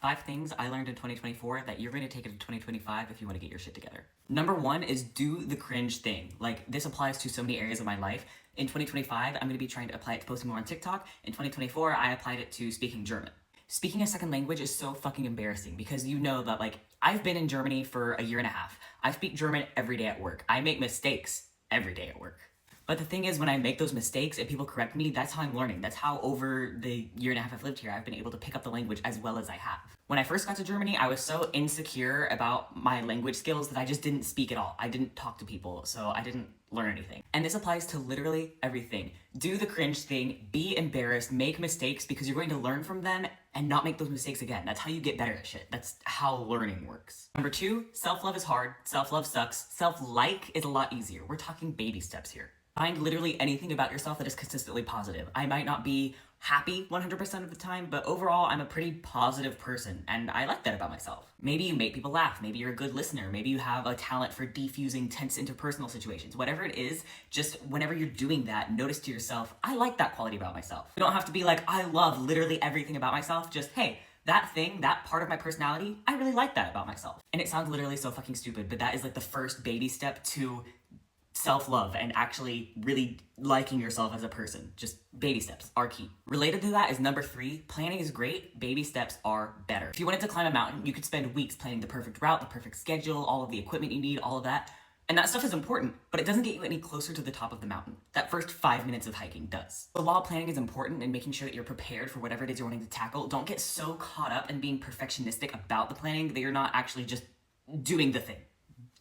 5 things I learned in 2024 that you're going to take into 2025 if you want to get your shit together. Number 1 is do the cringe thing. Like, this applies to so many areas of my life. In 2025, I'm going to be trying to apply it to posting more on TikTok. In 2024, I applied it to speaking German. Speaking a second language is so fucking embarrassing because you know that, like, I've been in Germany for a year and a half. I speak German every day at work. I make mistakes every day at work. But the thing is, when I make those mistakes and people correct me, that's how I'm learning. That's how over the year and a half I've lived here, I've been able to pick up the language as well as I have. When I first got to Germany, I was so insecure about my language skills that I just didn't speak at all. I didn't talk to people, so I didn't learn anything. And this applies to literally everything. Do the cringe thing, be embarrassed, make mistakes because you're going to learn from them and not make those mistakes again. That's how you get better at shit. That's how learning works. Number 2, self-love is hard, self-love sucks, self-like is a lot easier. We're talking baby steps here. Find literally anything about yourself that is consistently positive. I might not be happy 100% of the time, but overall, I'm a pretty positive person, and I like that about myself. Maybe you make people laugh, maybe you're a good listener, maybe you have a talent for defusing tense interpersonal situations. Whatever it is, just whenever you're doing that, notice to yourself, I like that quality about myself. You don't have to be like, I love literally everything about myself, just, hey, that thing, that part of my personality, I really like that about myself. And it sounds literally so fucking stupid, but that is like the first baby step to self-love and actually really liking yourself as a person. Just baby steps are key. Related to that is number 3, planning is great, baby steps are better. If you wanted to climb a mountain, you could spend weeks planning the perfect route, the perfect schedule, all of the equipment you need, all of that. And that stuff is important, but it doesn't get you any closer to the top of the mountain. That first 5 minutes of hiking does. So while planning is important and making sure that you're prepared for whatever it is you're wanting to tackle, don't get so caught up in being perfectionistic about the planning that you're not actually just doing the thing.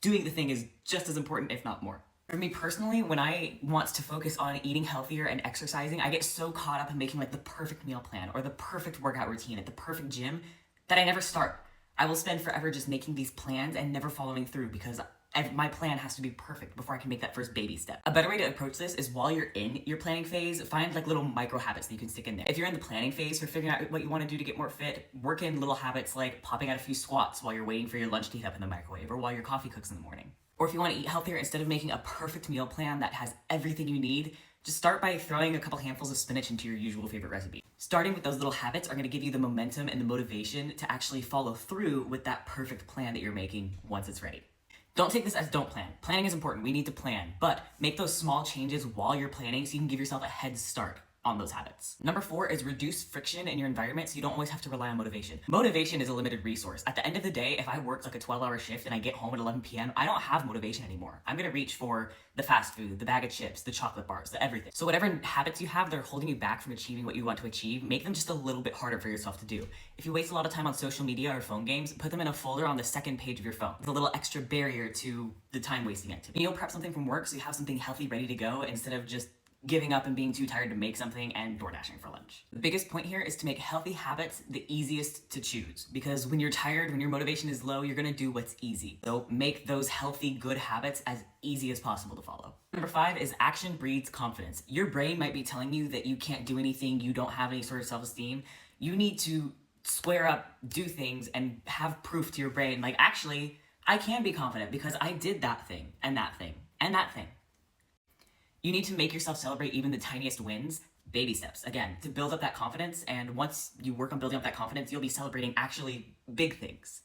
Doing the thing is just as important, if not more. For me personally, when I want to focus on eating healthier and exercising, I get so caught up in making like the perfect meal plan or the perfect workout routine at the perfect gym that I never start. I will spend forever just making these plans and never following through because my plan has to be perfect before I can make that first baby step. A better way to approach this is while you're in your planning phase, find like little micro habits that you can stick in there. If you're in the planning phase for figuring out what you want to do to get more fit, work in little habits like popping out a few squats while you're waiting for your lunch to heat up in the microwave or while your coffee cooks in the morning. Or if you want to eat healthier, instead of making a perfect meal plan that has everything you need, just start by throwing a couple handfuls of spinach into your usual favorite recipe. Starting with those little habits are going to give you the momentum and the motivation to actually follow through with that perfect plan that you're making once it's ready. Don't take this as don't plan. Planning is important. We need to plan, but make those small changes while you're planning so you can give yourself a head start on those habits. Number 4 is reduce friction in your environment so you don't always have to rely on motivation. Motivation is a limited resource. At the end of the day, if I worked like a 12-hour shift and I get home at 11 p.m., I don't have motivation anymore. I'm gonna reach for the fast food, the bag of chips, the chocolate bars, the everything. So whatever habits you have that are holding you back from achieving what you want to achieve, make them just a little bit harder for yourself to do. If you waste a lot of time on social media or phone games, put them in a folder on the second page of your phone. It's a little extra barrier to the time-wasting activity. You know, prep something from work so you have something healthy ready to go instead of just giving up and being too tired to make something and door dashing for lunch. The biggest point here is to make healthy habits the easiest to choose because when you're tired, when your motivation is low, you're gonna do what's easy. So make those healthy, good habits as easy as possible to follow. Number 5 is action breeds confidence. Your brain might be telling you that you can't do anything, you don't have any sort of self-esteem. You need to square up, do things, and have proof to your brain, like, actually, I can be confident because I did that thing, and that thing, and that thing. You need to make yourself celebrate even the tiniest wins, baby steps, again, to build up that confidence, and once you work on building up that confidence, you'll be celebrating actually big things.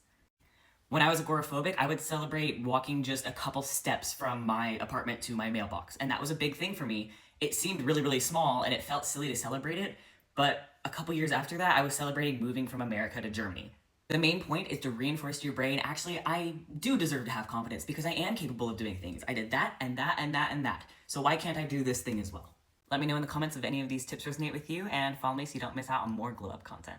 When I was agoraphobic, I would celebrate walking just a couple steps from my apartment to my mailbox, and that was a big thing for me. It seemed really, really small, and it felt silly to celebrate it, but a couple years after that, I was celebrating moving from America to Germany. The main point is to reinforce to your brain, actually, I do deserve to have confidence because I am capable of doing things. I did that, and that, and that, and that. So why can't I do this thing as well? Let me know in the comments if any of these tips resonate with you, and follow me so you don't miss out on more glow up content.